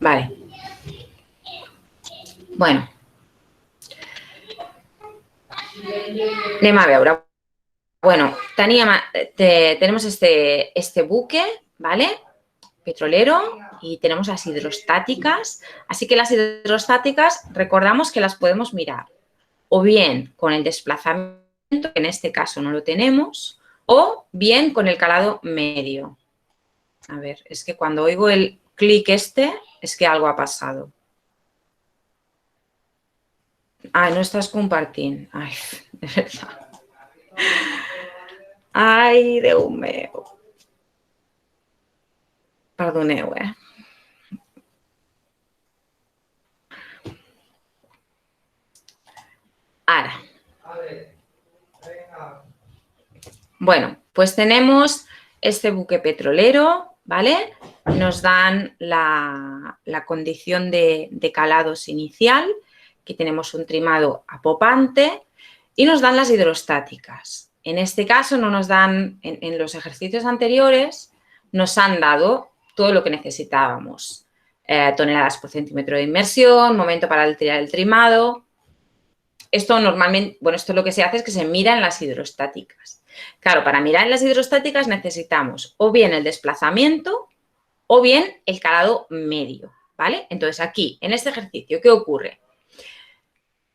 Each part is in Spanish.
Vale. Bueno. Anem a veure. Bueno, tenemos este buque, ¿vale? Petrolero, y tenemos las hidrostáticas. Así que las hidrostáticas, recordamos que las podemos mirar o bien con el desplazamiento, que en este caso no lo tenemos, o bien con el calado medio. A ver, es que cuando oigo el clic es que algo ha pasado. Ai, no estàs compartint. Ai, de veritat. Ai, Déu meu. Perdoneu, Ahora. Bueno, pues tenemos este buque petrolero, ¿vale? Nos dan la condición de calados inicial, que tenemos un trimado apopante, y nos dan las hidrostáticas. En este caso no nos dan, en los ejercicios anteriores, nos han dado todo lo que necesitábamos. Toneladas por centímetro de inmersión, momento para tirar el trimado. Esto normalmente, bueno, esto lo que se hace es que se mira en las hidrostáticas. Claro, para mirar en las hidrostáticas necesitamos o bien el desplazamiento o bien el calado medio, ¿vale? Entonces aquí, en este ejercicio, ¿qué ocurre?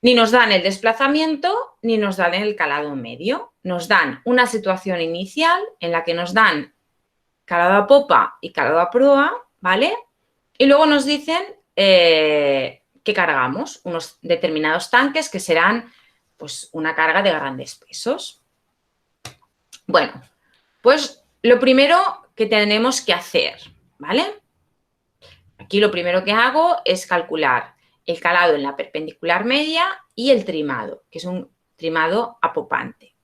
Ni nos dan el desplazamiento ni nos dan el calado medio. Nos dan una situación inicial en la que nos dan calado a popa y calado a proa, ¿vale? Y luego nos dicen que cargamos unos determinados tanques que serán pues una carga de grandes pesos. Bueno, pues lo primero que tenemos que hacer, ¿vale? Aquí lo primero que hago es calcular el calado en la perpendicular media y el trimado, que es un trimado apopante.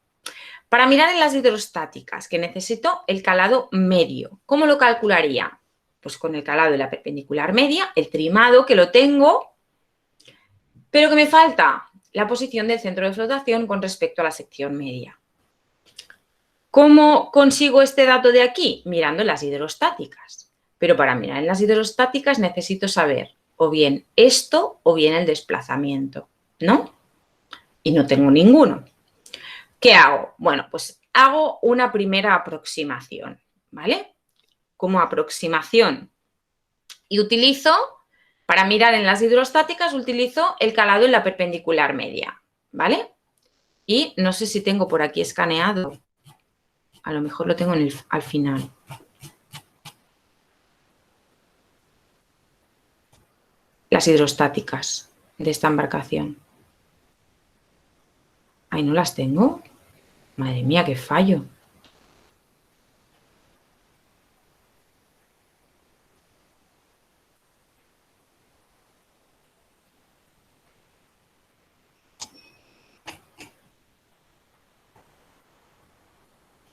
Para mirar en las hidrostáticas, que necesito el calado medio, ¿cómo lo calcularía? Pues con el calado en la perpendicular media, el trimado que lo tengo, pero que me falta la posición del centro de flotación con respecto a la sección media. ¿Cómo consigo este dato de aquí? Mirando en las hidrostáticas. Pero para mirar en las hidrostáticas necesito saber o bien esto o bien el desplazamiento, ¿no? Y no tengo ninguno. ¿Qué hago? Bueno, pues hago una primera aproximación, ¿vale? Como aproximación. Y utilizo, para mirar en las hidrostáticas, utilizo el calado en la perpendicular media, ¿vale? Y no sé si tengo por aquí escaneado. A lo mejor lo tengo al final. Las hidrostáticas de esta embarcación. Ay, ¿no las tengo? Madre mía, qué fallo.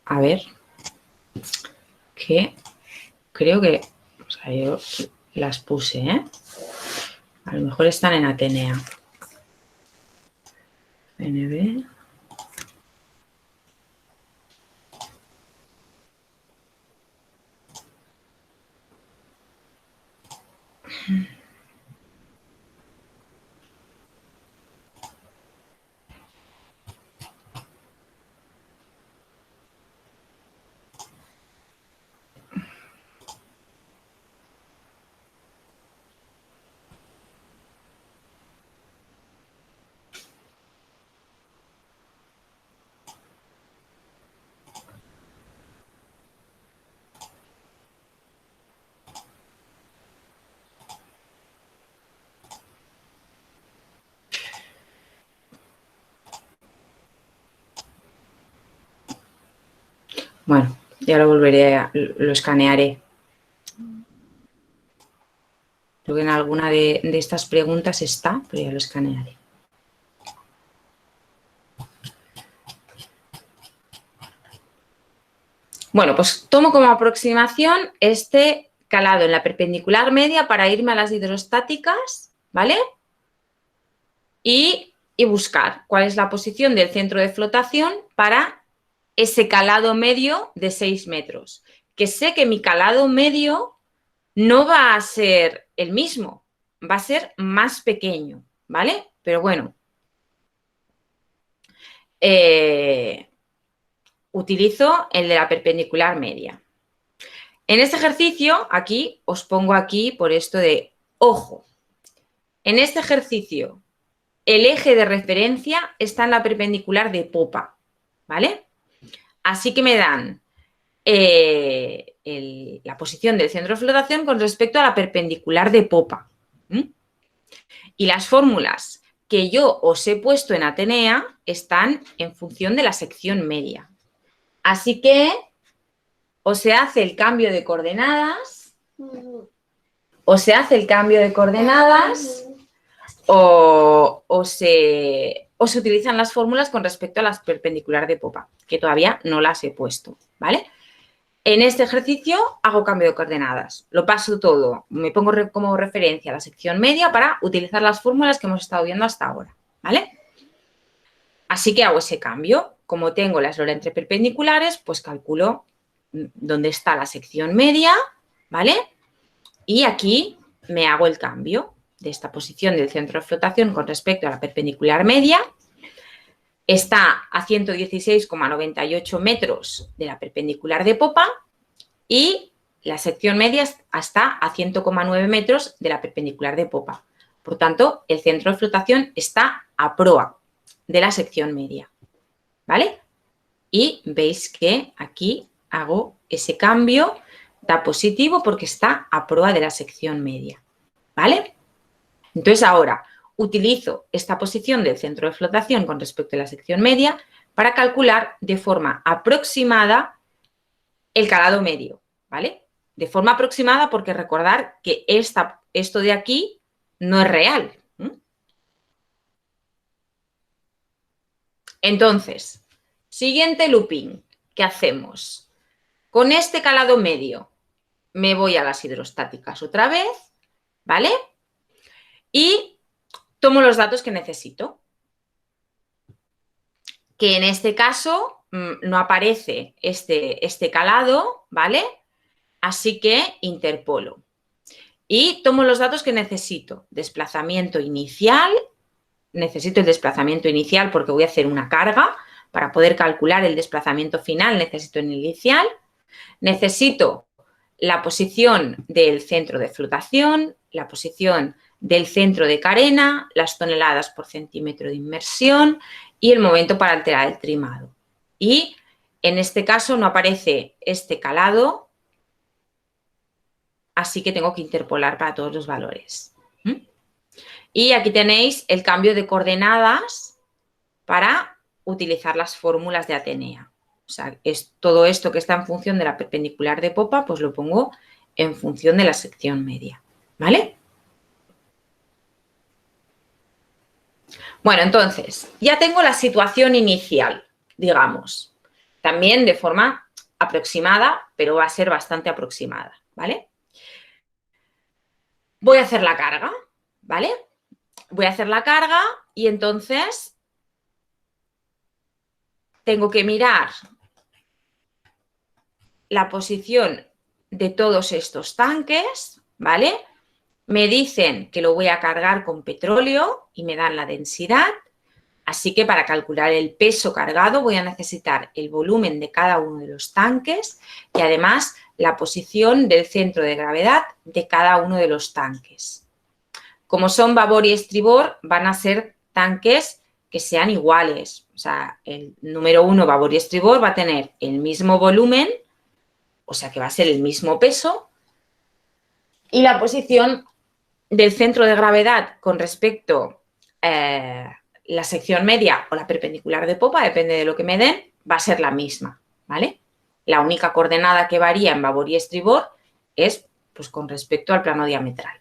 A ver. Que creo que... O sea, yo las puse, ¿eh? A lo mejor están en Atenea. NB. Bueno, ya lo volveré, lo escanearé. Creo que en alguna de estas preguntas está, pero ya lo escanearé. Bueno, pues tomo como aproximación este calado en la perpendicular media para irme a las hidrostáticas, ¿vale? Y buscar cuál es la posición del centro de flotación para ese calado medio de 6 metros. Que sé que mi calado medio no va a ser el mismo, va a ser más pequeño, ¿vale? Pero bueno, utilizo el de la perpendicular media. En este ejercicio, aquí, os pongo aquí por esto de ojo. En este ejercicio, el eje de referencia está en la perpendicular de popa, ¿vale? Así que me dan la posición del centro de flotación con respecto a la perpendicular de popa. Y las fórmulas que yo os he puesto en Atenea están en función de la sección media. Así que o se hace el cambio de coordenadas, o se utilizan las fórmulas con respecto a las perpendicular de popa, que todavía no las he puesto, ¿vale? En este ejercicio hago cambio de coordenadas, lo paso todo, me pongo como referencia la sección media para utilizar las fórmulas que hemos estado viendo hasta ahora, ¿vale? Así que hago ese cambio. Como tengo las Lorentz perpendiculares, pues calculo dónde está la sección media, ¿vale? Y aquí me hago el cambio de esta posición del centro de flotación con respecto a la perpendicular media. Está a 116,98 metros de la perpendicular de popa y la sección media está a 100,9 metros de la perpendicular de popa. Por tanto, el centro de flotación está a proa de la sección media, ¿vale? Y veis que aquí hago ese cambio, da positivo porque está a proa de la sección media, ¿vale? Entonces ahora utilizo esta posición del centro de flotación con respecto a la sección media para calcular de forma aproximada el calado medio, ¿vale? De forma aproximada porque recordar que esto de aquí no es real. Entonces, siguiente looping, ¿qué hacemos? Con este calado medio me voy a las hidrostáticas otra vez, ¿vale? Y tomo los datos que necesito. Que en este caso no aparece este calado, ¿vale? Así que interpolo. Y tomo los datos que necesito. Desplazamiento inicial. Necesito el desplazamiento inicial porque voy a hacer una carga. Para poder calcular el desplazamiento final necesito el inicial. Necesito la posición del centro de flotación, la posición del centro de carena, las toneladas por centímetro de inmersión y el momento para alterar el trimado. Y en este caso no aparece este calado, así que tengo que interpolar para todos los valores. Y aquí tenéis el cambio de coordenadas para utilizar las fórmulas de Atenea. O sea, es todo esto que está en función de la perpendicular de popa, pues lo pongo en función de la sección media, ¿vale? Bueno, entonces, ya tengo la situación inicial, digamos, también de forma aproximada, pero va a ser bastante aproximada, ¿vale? Voy a hacer la carga, ¿vale? Voy a hacer la carga y entonces tengo que mirar la posición de todos estos tanques, ¿vale? Me dicen que lo voy a cargar con petróleo y me dan la densidad. Así que para calcular el peso cargado voy a necesitar el volumen de cada uno de los tanques y además la posición del centro de gravedad de cada uno de los tanques. Como son babor y estribor, van a ser tanques que sean iguales. O sea, el número 1, babor y estribor, va a tener el mismo volumen, o sea que va a ser el mismo peso, y la posición del centro de gravedad con respecto a la sección media o la perpendicular de popa, depende de lo que me den, va a ser la misma, ¿vale? La única coordenada que varía en babor y estribor es pues, con respecto al plano diametral.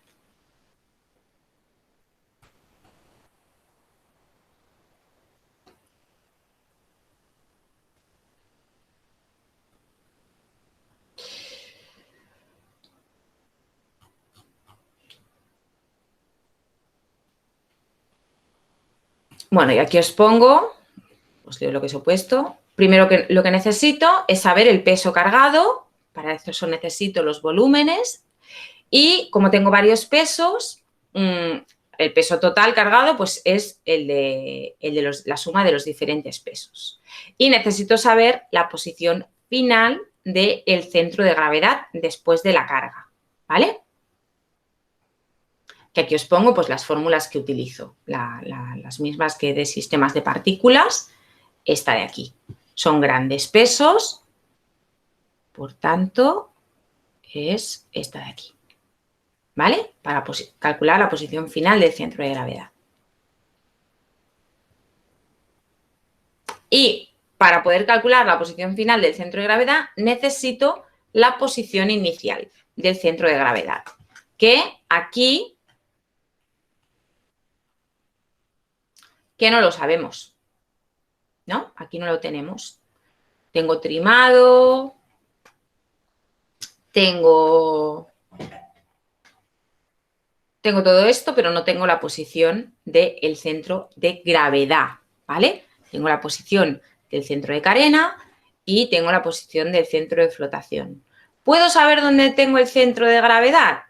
Bueno, y aquí os pongo, os leo lo que os he puesto. Primero lo que necesito es saber el peso cargado, para eso necesito los volúmenes, Y como tengo varios pesos, el peso total cargado pues es la suma de los diferentes pesos. Y necesito saber la posición final del centro de gravedad después de la carga, ¿vale? Que aquí os pongo pues las fórmulas que utilizo, las mismas que de sistemas de partículas, esta de aquí. Son grandes pesos, por tanto, es esta de aquí, ¿vale? Para calcular la posición final del centro de gravedad. Y para poder calcular la posición final del centro de gravedad, necesito la posición inicial del centro de gravedad, que aquí que no lo sabemos, ¿no? Aquí no lo tenemos. Tengo trimado, tengo todo esto, pero no tengo la posición del centro de gravedad, ¿vale? Tengo la posición del centro de carena y tengo la posición del centro de flotación. ¿Puedo saber dónde tengo el centro de gravedad?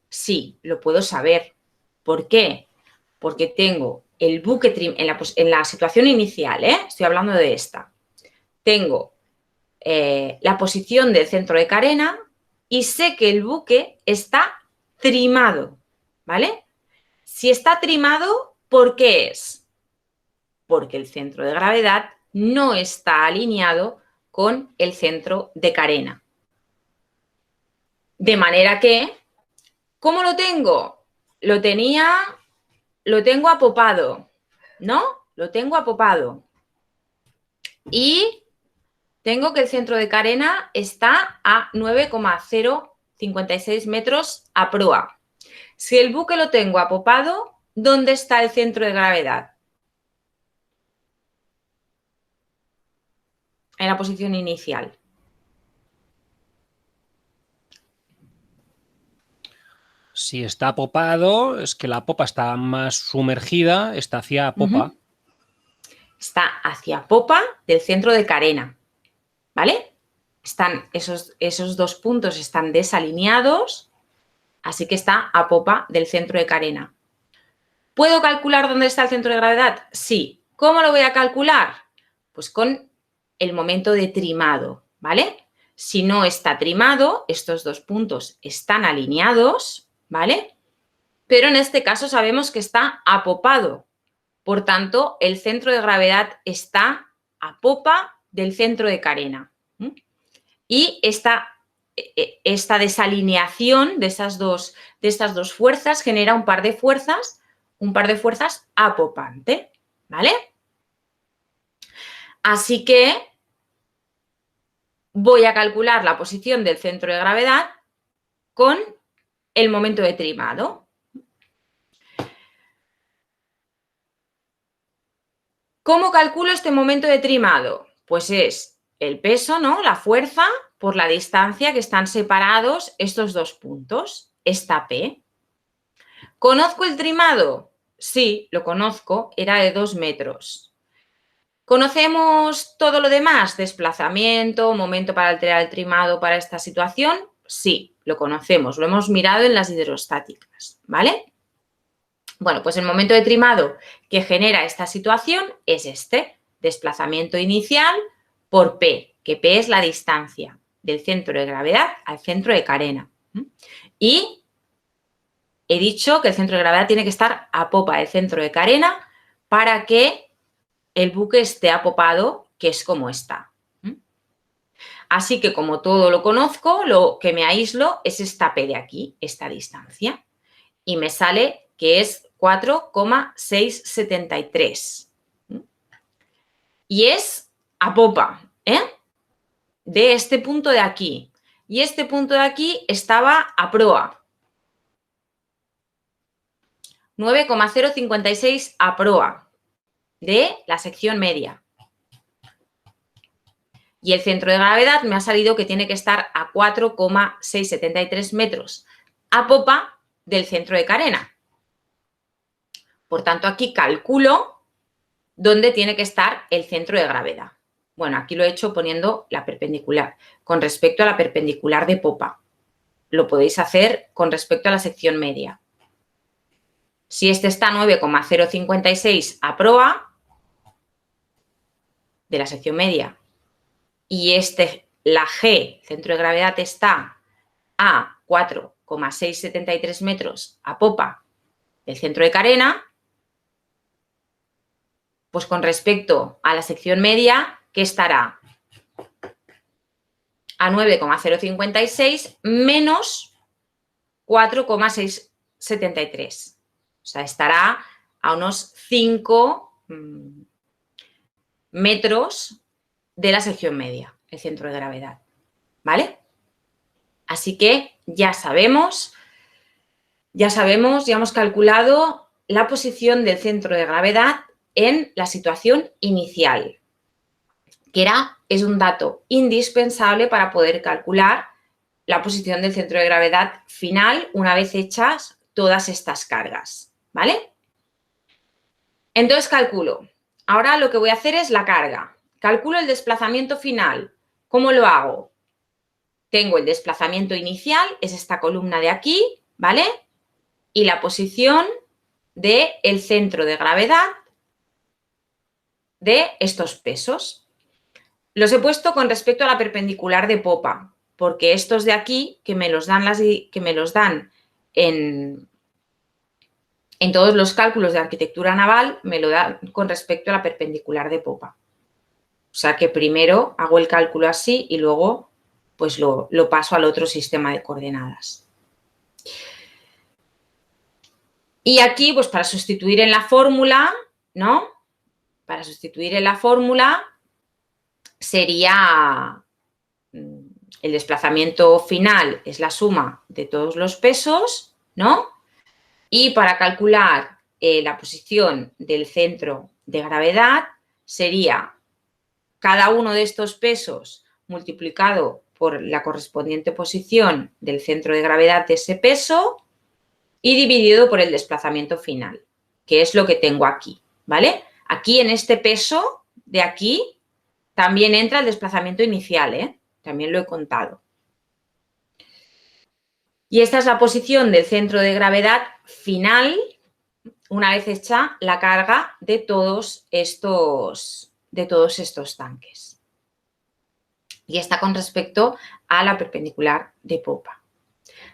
Sí, lo puedo saber. ¿Por qué? Porque tengo el buque en la situación inicial, estoy hablando de esta. Tengo la posición del centro de carena y sé que el buque está trimado, ¿vale? Si está trimado, ¿por qué es? Porque el centro de gravedad no está alineado con el centro de carena. De manera que, ¿cómo lo tengo? Lo tengo apopado, ¿no? Lo tengo apopado. Y tengo que el centro de carena está a 9,056 metros a proa. Si el buque lo tengo apopado, ¿dónde está el centro de gravedad? En la posición inicial. Si está apopado, es que la popa está más sumergida, está hacia popa. Está hacia popa del centro de carena, ¿vale? Están esos dos puntos están desalineados, así que está a popa del centro de carena. ¿Puedo calcular dónde está el centro de gravedad? Sí. ¿Cómo lo voy a calcular? Pues con el momento de trimado, ¿vale? Si no está trimado, estos dos puntos están alineados, ¿vale? Pero en este caso sabemos que está apopado. Por tanto, el centro de gravedad está a popa del centro de carena. Y esta desalineación de estas dos fuerzas genera un par de fuerzas apopante, ¿vale? Así que voy a calcular la posición del centro de gravedad con el momento de trimado. ¿Cómo calculo este momento de trimado? Pues es el peso, ¿no? La fuerza por la distancia que están separados estos dos puntos, esta P. ¿Conozco el trimado? Sí, lo conozco, era de 2 metros. ¿Conocemos todo lo demás? Desplazamiento, momento para alterar el trimado para esta situación. Sí, lo conocemos, lo hemos mirado en las hidrostáticas, ¿vale? Bueno, pues el momento de trimado que genera esta situación es este, desplazamiento inicial por P, que P es la distancia del centro de gravedad al centro de carena. Y he dicho que el centro de gravedad tiene que estar a popa del centro de carena para que el buque esté apopado, que es como está. Así que como todo lo conozco, lo que me aíslo es esta P de aquí, esta distancia. Y me sale que es 4,673. Y es a popa, de este punto de aquí. Y este punto de aquí estaba a proa. 9,056 a proa de la sección media. Y el centro de gravedad me ha salido que tiene que estar a 4,673 metros a popa del centro de carena. Por tanto, aquí calculo dónde tiene que estar el centro de gravedad. Bueno, aquí lo he hecho poniendo la perpendicular, con respecto a la perpendicular de popa. lo podéis hacer con respecto a la sección media. Si este está 9,056 a proa de la sección media y la G, centro de gravedad, está a 4,673 metros a popa del centro de carena, pues con respecto a la sección media, que estará a 9,056 menos 4,673. O sea, estará a unos 5 metros de la sección media, el centro de gravedad. ¿Vale? Así que ya hemos calculado la posición del centro de gravedad en la situación inicial, que es un dato indispensable para poder calcular la posición del centro de gravedad final una vez hechas todas estas cargas, ¿vale? Entonces calculo. Ahora lo que voy a hacer es la carga. Calculo el desplazamiento final. ¿Cómo lo hago? Tengo el desplazamiento inicial, es esta columna de aquí, ¿vale? Y la posición del centro de gravedad de estos pesos. Los he puesto con respecto a la perpendicular de popa, porque estos de aquí, que me los dan en todos los cálculos de arquitectura naval, me lo dan con respecto a la perpendicular de popa. O sea que primero hago el cálculo así y luego pues lo paso al otro sistema de coordenadas. Y aquí, pues para sustituir en la fórmula, ¿no? Para sustituir en la fórmula sería el desplazamiento final es la suma de todos los pesos, ¿no? Y para calcular la posición del centro de gravedad sería cada uno de estos pesos multiplicado por la correspondiente posición del centro de gravedad de ese peso y dividido por el desplazamiento final, que es lo que tengo aquí, ¿vale? Aquí en este peso de aquí también entra el desplazamiento inicial, ¿eh? También lo he contado. Y esta es la posición del centro de gravedad final una vez hecha la carga de todos estos tanques. Y está con respecto a la perpendicular de popa.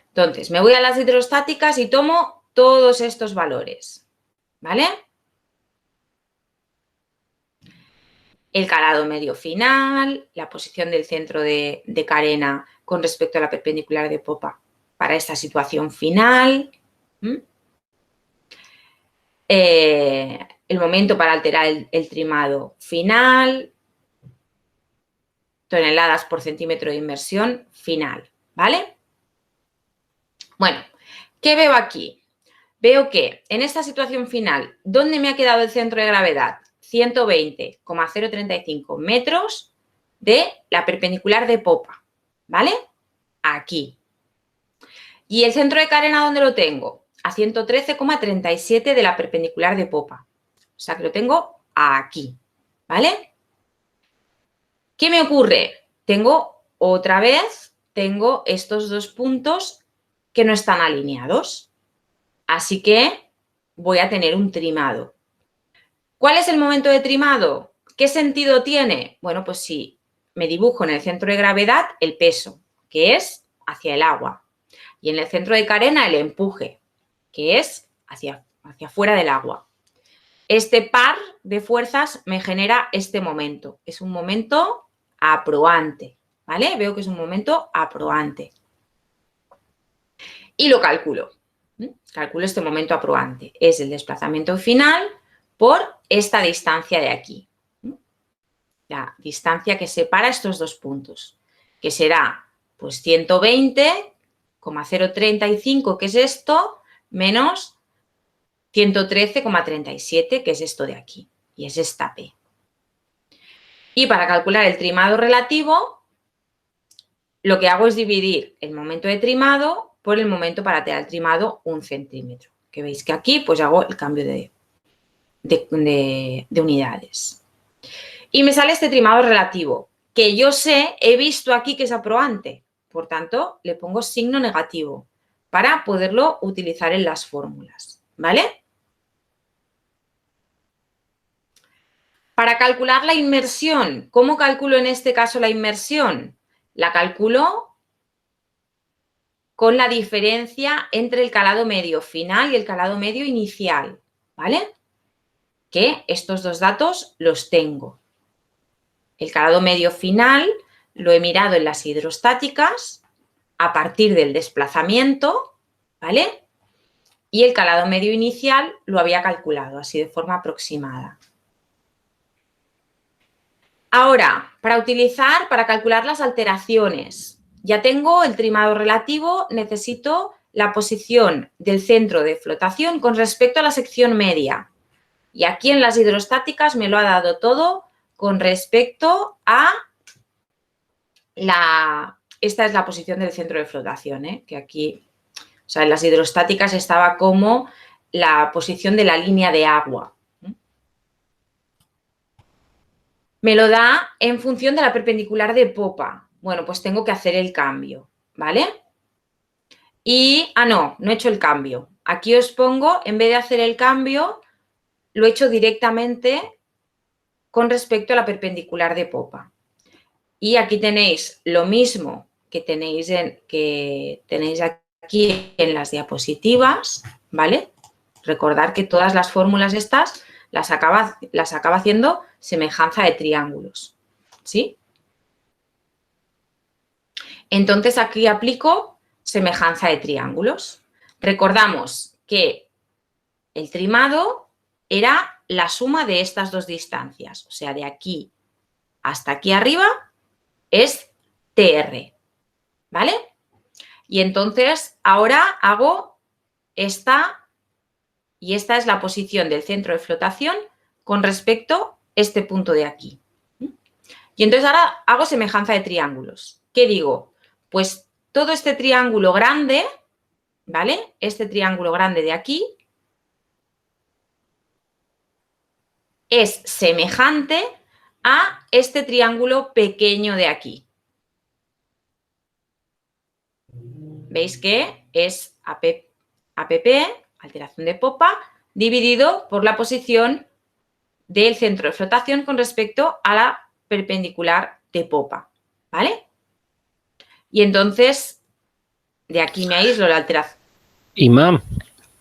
Entonces, me voy a las hidrostáticas y tomo todos estos valores, ¿vale? El calado medio final, la posición del centro de carena con respecto a la perpendicular de popa para esta situación final. El momento para alterar el trimado final, toneladas por centímetro de inmersión final, ¿vale? Bueno, ¿qué veo aquí? Veo que en esta situación final, ¿dónde me ha quedado el centro de gravedad? 120,035 metros de la perpendicular de popa, ¿vale? Aquí. ¿Y el centro de carena dónde lo tengo? A 113,37 de la perpendicular de popa. O sea que lo tengo aquí, ¿vale? ¿Qué me ocurre? Tengo estos dos puntos que no están alineados. Así que voy a tener un trimado. ¿Cuál es el momento de trimado? ¿Qué sentido tiene? Bueno, pues si me dibujo en el centro de gravedad el peso, que es hacia el agua. Y en el centro de carena el empuje, que es hacia fuera del agua. Este par de fuerzas me genera este momento. Es un momento aproante, ¿vale? Veo que es un momento aproante. Y lo calculo. Calculo este momento aproante. Es el desplazamiento final por esta distancia de aquí. La distancia que separa estos dos puntos, que será pues 120,035, que es esto, menos 113,37, que es esto de aquí, y es esta P. Y para calcular el trimado relativo, lo que hago es dividir el momento de trimado por el momento para alterar el trimado 1 centímetro. Que veis que aquí pues hago el cambio de unidades. Y me sale este trimado relativo, que yo he visto aquí que es aproante. Por tanto, le pongo signo negativo para poderlo utilizar en las fórmulas, ¿vale? Para calcular la inmersión, ¿cómo calculo en este caso la inmersión? La calculo con la diferencia entre el calado medio final y el calado medio inicial, ¿vale? Que estos dos datos los tengo. El calado medio final lo he mirado en las hidrostáticas a partir del desplazamiento, ¿vale? Y el calado medio inicial lo había calculado así de forma aproximada. Ahora, para calcular las alteraciones, ya tengo el trimado relativo, necesito la posición del centro de flotación con respecto a la sección media. Y aquí en las hidrostáticas me lo ha dado todo con respecto a esta es la posición del centro de flotación, que aquí, o sea, en las hidrostáticas estaba como la posición de la línea de agua. Me lo da en función de la perpendicular de popa. Bueno, pues tengo que hacer el cambio, ¿vale? Y, no he hecho el cambio. Aquí os pongo, en vez de hacer el cambio, lo he hecho directamente con respecto a la perpendicular de popa. Y aquí tenéis lo mismo que tenéis aquí en las diapositivas, ¿vale? Recordad que todas las fórmulas estas las acaba haciendo semejanza de triángulos, ¿sí? Entonces aquí aplico semejanza de triángulos. Recordamos que el trimado era la suma de estas dos distancias, o sea, de aquí hasta aquí arriba es TR, ¿vale? Y entonces ahora hago esta, y esta es la posición del centro de flotación con respecto a este punto de aquí. Y entonces ahora hago semejanza de triángulos. ¿Qué digo? Pues todo este triángulo grande, ¿vale? Este triángulo grande de aquí es semejante a este triángulo pequeño de aquí. Veis que es APP, alteración de popa, dividido por la posición del centro de flotación con respecto a la perpendicular de popa, ¿vale? Y entonces, de aquí me aíslo la alteración. Imam,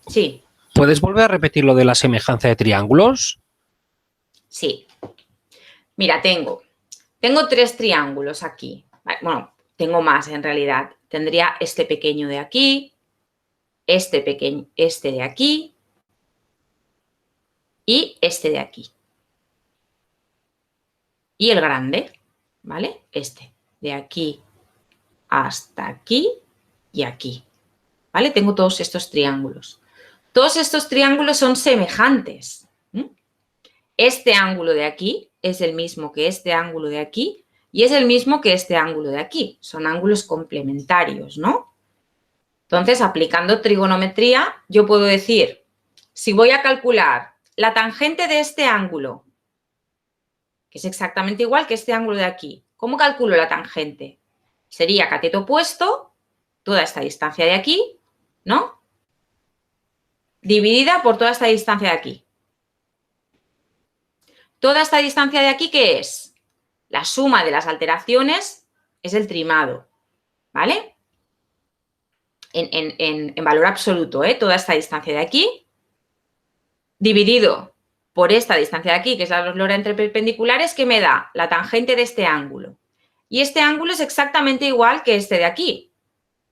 Sí. ¿puedes volver a repetir lo de la semejanza de triángulos? Sí. Mira, tengo 3 triángulos aquí. Bueno, tengo más en realidad. Tendría este pequeño de aquí, este de aquí y este de aquí. Y el grande, ¿vale? Este, de aquí hasta aquí y aquí, ¿vale? Tengo todos estos triángulos. Todos estos triángulos son semejantes. Este ángulo de aquí es el mismo que este ángulo de aquí y es el mismo que este ángulo de aquí. Son ángulos complementarios, ¿no? Entonces, aplicando trigonometría, yo puedo decir, si voy a calcular la tangente de este ángulo, que es exactamente igual que este ángulo de aquí, ¿cómo calculo la tangente? Sería cateto opuesto, toda esta distancia de aquí, ¿no? Dividida por toda esta distancia de aquí. Toda esta distancia de aquí, ¿qué es? La suma de las alteraciones es el trimado, ¿vale? En valor absoluto, toda esta distancia de aquí, dividido por esta distancia de aquí, que es la doblora entre perpendiculares, que me da la tangente de este ángulo. Y este ángulo es exactamente igual que este de aquí.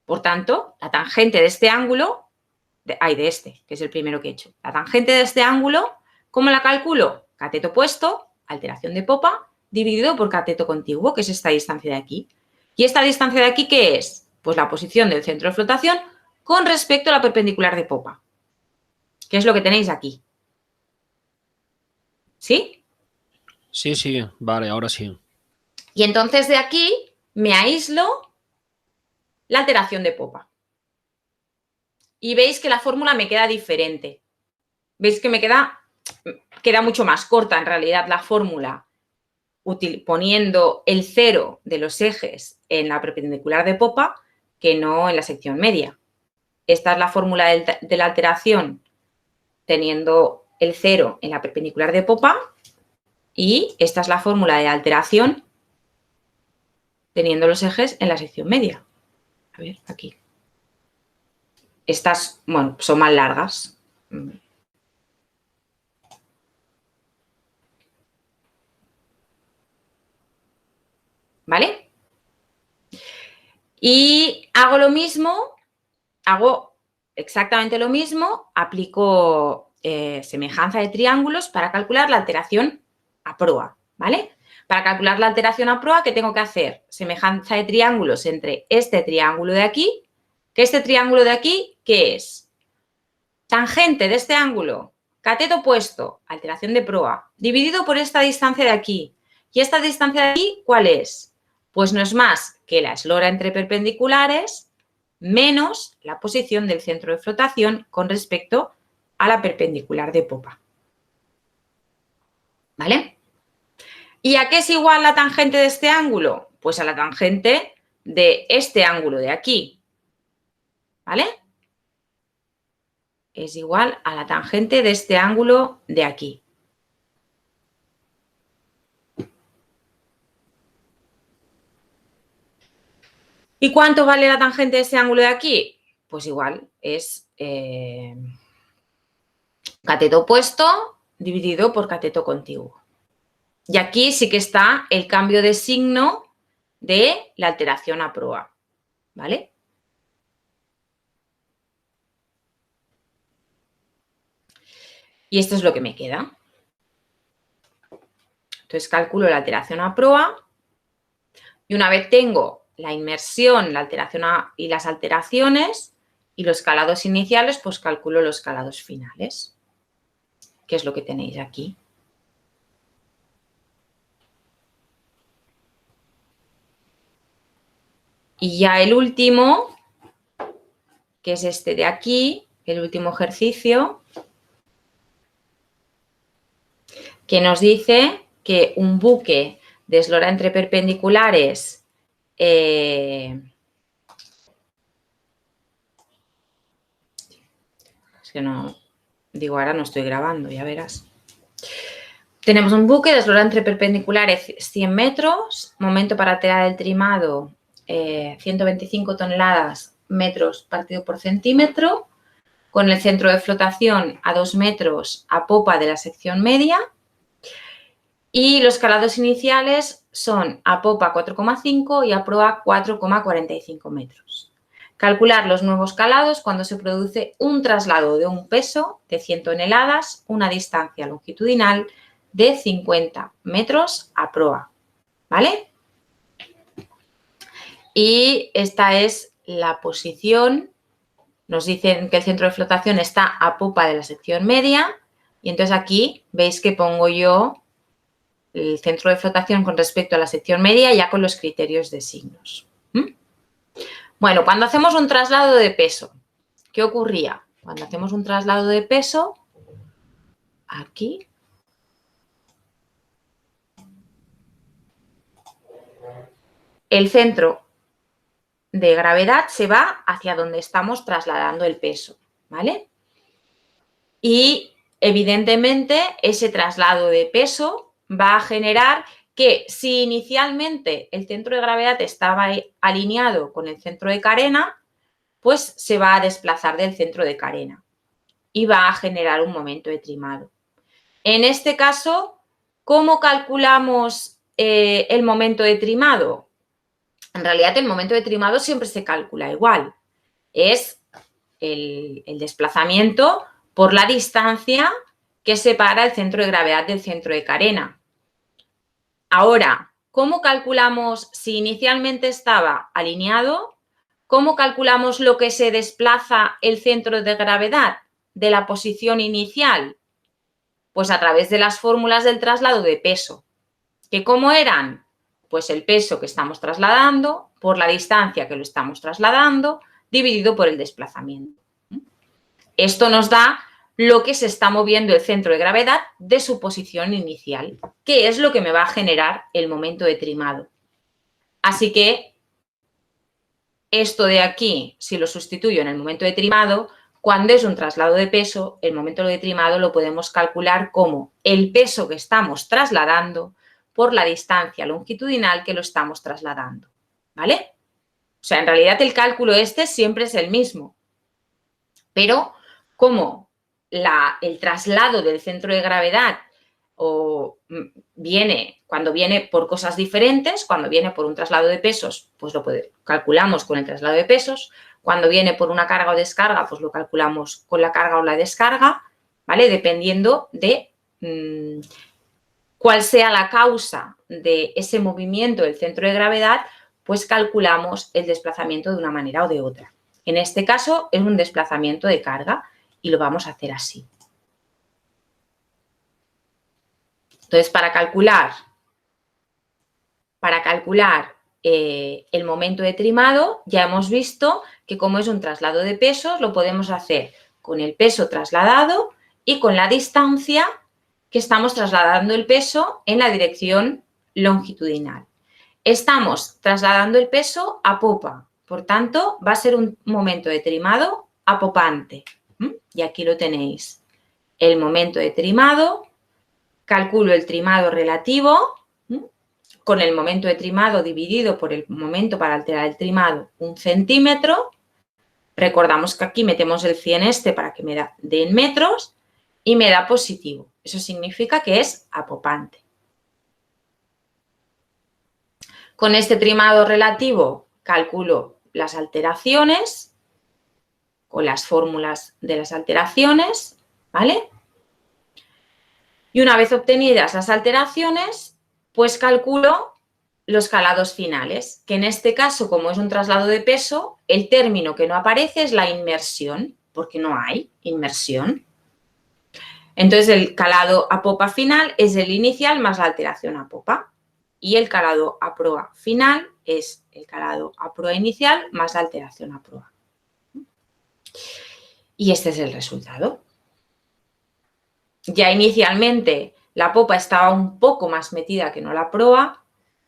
Por tanto, la tangente de este ángulo, de este, que es el primero que he hecho. La tangente de este ángulo, ¿cómo la calculo? Cateto opuesto, alteración de popa, dividido por cateto contiguo, que es esta distancia de aquí. ¿Y esta distancia de aquí qué es? Pues la posición del centro de flotación con respecto a la perpendicular de popa, que es lo que tenéis aquí. ¿Sí? Sí, sí, vale, ahora sí. Y entonces de aquí me aíslo la alteración de popa. Y veis que la fórmula me queda diferente. Veis que me queda mucho más corta en realidad la fórmula. poniendo el cero de los ejes en la perpendicular de popa que no en la sección media. Esta es la fórmula de la alteración teniendo el cero en la perpendicular de popa y esta es la fórmula de alteración teniendo los ejes en la sección media. A ver, aquí. Estas, bueno, son más largas. ¿Vale? Y hago lo mismo, hago exactamente lo mismo, aplico semejanza de triángulos para calcular la alteración a proa, ¿vale? Para calcular la alteración a proa, ¿qué tengo que hacer? Semejanza de triángulos entre este triángulo de aquí, que este triángulo de aquí, ¿qué es? Tangente de este ángulo, cateto opuesto, alteración de proa, dividido por esta distancia de aquí. ¿Y esta distancia de aquí cuál es? Pues no es más que la eslora entre perpendiculares menos la posición del centro de flotación con respecto a la perpendicular de popa. ¿Vale? ¿Y a qué es igual la tangente de este ángulo? Pues a la tangente de este ángulo de aquí. ¿Vale? Es igual a la tangente de este ángulo de aquí. ¿Y cuánto vale la tangente de ese ángulo de aquí? Pues igual, es cateto opuesto dividido por cateto contiguo. Y aquí sí que está el cambio de signo de la alteración a proa, ¿vale? Y esto es lo que me queda. Entonces calculo la alteración a proa y una vez tengo la inmersión, la alteración y las alteraciones y los calados iniciales, pues calculo los calados finales, que es lo que tenéis aquí. Y ya el último, que es este de aquí, el último ejercicio, que nos dice que un buque de eslora entre perpendiculares es que no, digo, ahora no estoy grabando, ya verás. Tenemos un buque de eslora entre perpendiculares 100 metros, momento para alterar el trimado 125 toneladas metros partido por centímetro, con el centro de flotación a 2 metros a popa de la sección media. Y los calados iniciales son a popa 4,5 y a proa 4,45 metros. Calcular los nuevos calados cuando se produce un traslado de un peso de 100 toneladas, una distancia longitudinal de 50 metros a proa. ¿Vale? Y esta es la posición. Nos dicen que el centro de flotación está a popa de la sección media y entonces aquí veis que pongo yo el centro de flotación con respecto a la sección media ya con los criterios de signos. Bueno, cuando hacemos un traslado de peso, ¿qué ocurría? Cuando hacemos un traslado de peso, aquí, el centro de gravedad se va hacia donde estamos trasladando el peso, ¿vale? Y evidentemente ese traslado de peso va a generar que si inicialmente el centro de gravedad estaba alineado con el centro de carena, pues se va a desplazar del centro de carena y va a generar un momento de trimado. En este caso, ¿cómo calculamos el momento de trimado? En realidad, el momento de trimado siempre se calcula igual. Es el desplazamiento por la distancia que separa el centro de gravedad del centro de carena. Ahora, ¿cómo calculamos si inicialmente estaba alineado? ¿Cómo calculamos lo que se desplaza el centro de gravedad de la posición inicial? Pues a través de las fórmulas del traslado de peso. ¿Que cómo eran? Pues el peso que estamos trasladando por la distancia que lo estamos trasladando dividido por el desplazamiento. Esto nos da lo que se está moviendo el centro de gravedad de su posición inicial, que es lo que me va a generar el momento de trimado. Así que esto de aquí, si lo sustituyo en el momento de trimado, cuando es un traslado de peso, el momento de trimado lo podemos calcular como el peso que estamos trasladando por la distancia longitudinal que lo estamos trasladando, ¿vale? O sea, en realidad el cálculo este siempre es el mismo, pero como el traslado del centro de gravedad cuando viene por cosas diferentes, cuando viene por un traslado de pesos, pues lo calculamos con el traslado de pesos, cuando viene por una carga o descarga, pues lo calculamos con la carga o la descarga, ¿vale? Dependiendo de cuál sea la causa de ese movimiento del centro de gravedad, pues calculamos el desplazamiento de una manera o de otra. En este caso es un desplazamiento de carga y lo vamos a hacer así. Entonces, para calcular el momento de trimado, ya hemos visto que como es un traslado de pesos, lo podemos hacer con el peso trasladado y con la distancia que estamos trasladando el peso en la dirección longitudinal. Estamos trasladando el peso a popa, por tanto, va a ser un momento de trimado apopante. Y aquí lo tenéis. El momento de trimado, calculo el trimado relativo, con el momento de trimado dividido por el momento para alterar el trimado, 1 centímetro. Recordamos que aquí metemos el 100 para que me dé en metros y me da positivo. Eso significa que es apopante. Con este trimado relativo calculo las alteraciones con las fórmulas de las alteraciones, ¿vale? Y una vez obtenidas las alteraciones, pues calculo los calados finales, que en este caso, como es un traslado de peso, el término que no aparece es la inmersión, porque no hay inmersión. Entonces, el calado a popa final es el inicial más la alteración a popa. Y el calado a proa final es el calado a proa inicial más la alteración a proa. Y este es el resultado. Ya inicialmente la popa estaba un poco más metida que no la proa.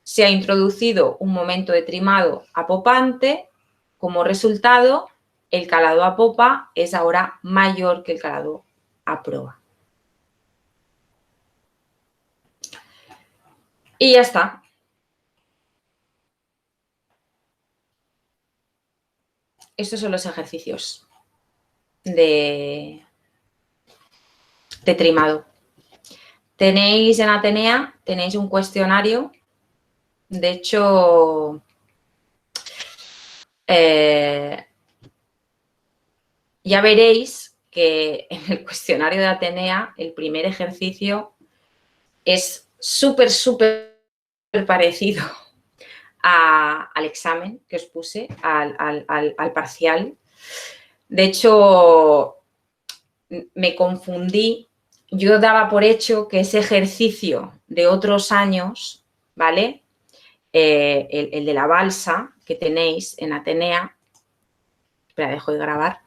Se ha introducido un momento de trimado apopante. Como resultado, el calado a popa es ahora mayor que el calado a proa. Y ya está. Estos son los ejercicios de trimado. Tenéis en Atenea, tenéis un cuestionario. De hecho, ya veréis que en el cuestionario de Atenea el primer ejercicio es súper parecido al examen que os puse, al parcial. De hecho, me confundí. Yo daba por hecho que ese ejercicio de otros años, ¿vale? El de la balsa que tenéis en Atenea. Espera, dejo de grabar.